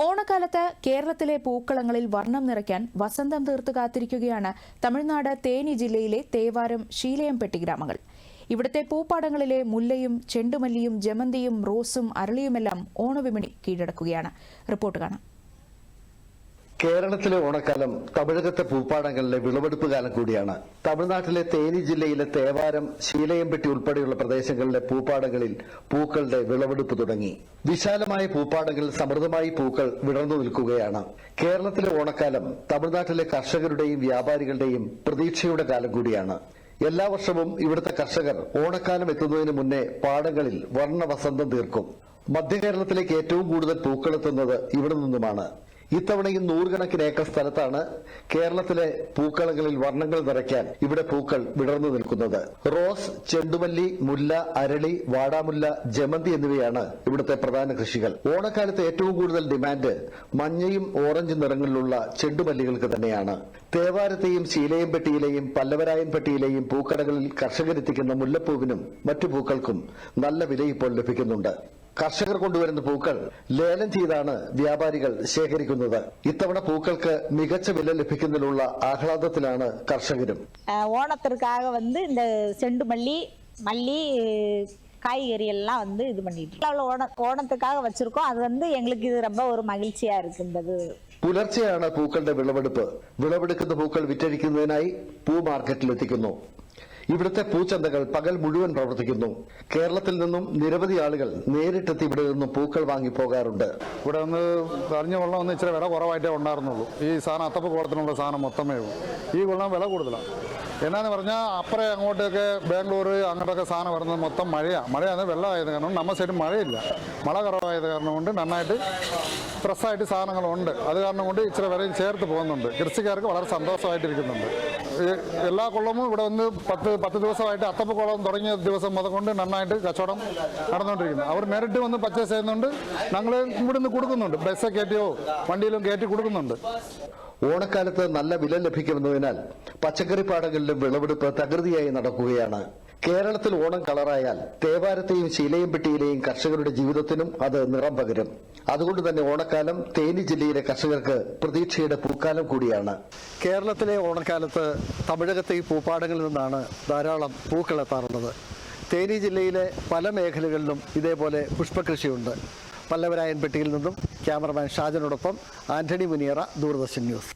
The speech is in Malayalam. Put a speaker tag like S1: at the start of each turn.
S1: ഓണക്കാലത്ത് കേരളത്തിലെ പൂക്കളങ്ങളിൽ വർണ്ണം നിറയ്ക്കാൻ വസന്തം തീർത്തു കാത്തിരിക്കുകയാണ് തമിഴ്നാട് തേനി ജില്ലയിലെ തേവാരം ശീലയംപെട്ടി ഗ്രാമങ്ങൾ. ഇവിടുത്തെ പൂപ്പാടങ്ങളിലെ മുല്ലയും ചെണ്ടുമല്ലിയും ജമന്തിയും റോസും അരളിയുമെല്ലാം ഓണവിപണി കീഴടക്കുകയാണ്. റിപ്പോർട്ട് കാണാം.
S2: കേരളത്തിലെ ഓണക്കാലം തമിഴകത്തെ പൂപ്പാടങ്ങളിലെ വിളവെടുപ്പ് കാലം കൂടിയാണ്. തമിഴ്നാട്ടിലെ തേനി ജില്ലയിലെ തേവാരം ശീലയംപെട്ടി ഉൾപ്പെടെയുള്ള പ്രദേശങ്ങളിലെ പൂപ്പാടങ്ങളിൽ പൂക്കളുടെ വിളവെടുപ്പ് തുടങ്ങി. വിശാലമായ പൂപ്പാടങ്ങളിൽ സമൃദ്ധമായി പൂക്കൾ വിടർന്നു നിൽക്കുകയാണ്. കേരളത്തിലെ ഓണക്കാലം തമിഴ്നാട്ടിലെ കർഷകരുടെയും വ്യാപാരികളുടെയും പ്രതീക്ഷയുടെ കാലം കൂടിയാണ്. എല്ലാ വർഷവും ഇവിടുത്തെ കർഷകർ ഓണക്കാലം എത്തുന്നതിന് മുന്നേ പാടങ്ങളിൽ വർണ്ണ വസന്തം തീർക്കും. മധ്യകേരളത്തിലേക്ക് ഏറ്റവും കൂടുതൽ പൂക്കളെത്തുന്നത് ഇവിടെ നിന്നുമാണ്. ഇത്തവണയും നൂറുകണക്കിന് ഏക്കർ സ്ഥലത്താണ് കേരളത്തിലെ പൂക്കളങ്ങളിൽ വർണ്ണങ്ങൾ നിറയ്ക്കാൻ ഇവിടെ പൂക്കൾ വിടർന്നു നിൽക്കുന്നത്. റോസ്, ചെണ്ടുമല്ലി, മുല്ല, അരളി, വാടാമുല്ല, ജമന്തി എന്നിവയാണ് ഇവിടുത്തെ പ്രധാന കൃഷികൾ. ഓണക്കാലത്ത് ഏറ്റവും കൂടുതൽ ഡിമാൻഡ് മഞ്ഞയും ഓറഞ്ച് നിറങ്ങളിലുള്ള ചെണ്ടുമല്ലികൾക്ക് തന്നെയാണ്. തേവാരത്തെയും ശീലയംപെട്ടിയിലെയും പല്ലവരായൻപെട്ടിയിലെയും പൂക്കടകളിൽ കർഷകരെത്തിക്കുന്ന മുല്ലപ്പൂവിനും മറ്റു പൂക്കൾക്കും നല്ല വില ഇപ്പോൾ ലഭിക്കുന്നുണ്ട്. കർഷകർ കൊണ്ടുവരുന്ന പൂക്കൾ ലേലം ചെയ്താണ് വ്യാപാരികൾ ശേഖരിക്കുന്നത്. ഇത്തവണ പൂക്കൾക്ക് മികച്ച വില ലഭിക്കുന്നതിനുള്ള ആഹ്ലാദത്തിലാണ് കർഷകരും.
S3: ഓണത്തിற்காக இந்த செண்டுமல்லி மல்லி காய்கறி எல்லாம் இது பண்ணிட்டு ஓணத்துக்காக வச்சிருக்கோம். அது எங்களுக்கு இது ரொம்ப ஒரு மகிழ்ச்சியா இருக்கின்றது.
S2: പുലർച്ചെയാണ് പൂക്കളുടെ വിളവെടുപ്പ്. വിളവെടുക്കുന്ന പൂക്കൾ വിറ്റഴിക്കുന്നതിനായി പൂ മാർക്കറ്റിലെത്തിക്കുന്നു. ഇവിടുത്തെ പൂച്ചന്തകൾ പകൽ മുഴുവൻ പ്രവർത്തിക്കുന്നു. കേരളത്തിൽ നിന്നും നിരവധി ആളുകൾ നേരിട്ടെത്തി ഇവിടെ നിന്നും പൂക്കൾ വാങ്ങി പോകാറുണ്ട്.
S4: ഇവിടെ അറിഞ്ഞ വെള്ളം ഇച്ചിരി വില കുറവായിട്ടേ ഉണ്ടായിരുന്നുള്ളൂ. ഈ സാധനം അത്തപ്പ കുളത്തിനുള്ള സാധനം മൊത്തമേ ഈ കൊള്ളം വില കൂടുതലാണ്. എന്നാന്ന് പറഞ്ഞാൽ അപ്പുറം അങ്ങോട്ടൊക്കെ ബാംഗ്ലൂർ അങ്ങോട്ടൊക്കെ സാധനം വരുന്നത് മൊത്തം മഴയാണ് വെള്ളമായത് കാരണം നമ്മ സൈഡ് മഴയില്ല. മഴ കുറവായത് കാരണം കൊണ്ട് നന്നായിട്ട് ഫ്രഷായിട്ട് സാധനങ്ങളുണ്ട്. അത് കാരണം കൊണ്ട് ഇച്ചിരി വിലയും ചേർത്ത് പോകുന്നുണ്ട്. കൃഷിക്കാർക്ക് വളരെ സന്തോഷമായിട്ടിരിക്കുന്നുണ്ട്. എല്ലാ കൊള്ളവും ഇവിടെ പത്ത് ദിവസമായിട്ട് അത്തപ്പക്കുളം തുടങ്ങിയ ദിവസം മുതൽ കൊണ്ട് നന്നായിട്ട് കച്ചവടം നടന്നുകൊണ്ടിരിക്കുന്നു. അവർ നേരിട്ട് വന്ന് പർച്ചേസ് ചെയ്യുന്നുണ്ട്. ഞങ്ങൾ ഇവിടുന്ന് കൊടുക്കുന്നുണ്ട്. ബസ് കയറ്റിയോ വണ്ടിയിലും കയറ്റി കൊടുക്കുന്നുണ്ട്.
S2: ഓണക്കാലത്ത് നല്ല വില ലഭിക്കുമെന്നതിനാൽ പച്ചക്കറി പാടങ്ങളിലും വിളവെടുപ്പ് തകൃതിയായി നടക്കുകയാണ്. കേരളത്തിൽ ഓണം കളറായാൽ തേവാരത്തെയും ശീലയംപെട്ടിയിലെയും കർഷകരുടെ ജീവിതത്തിനും അത് നിറം പകരും. അതുകൊണ്ട് തന്നെ ഓണക്കാലം തേനി ജില്ലയിലെ കർഷകർക്ക് പ്രതീക്ഷയുടെ പൂക്കാലം കൂടിയാണ്. കേരളത്തിലെ ഓണക്കാലത്ത് തമിഴകത്തെ ഈ പൂപ്പാടങ്ങളിൽ നിന്നാണ് ധാരാളം പൂക്കൾ എത്താറുള്ളത്. തേനി ജില്ലയിലെ പല മേഖലകളിലും ഇതേപോലെ പുഷ്പകൃഷിയുണ്ട്. പല്ലവരായൻപെട്ടിയിൽ നിന്നും ക്യാമറമാൻ ഷാജനോടൊപ്പം ആന്റണി മുനിയറ, ദൂരദർശൻ ന്യൂസ്.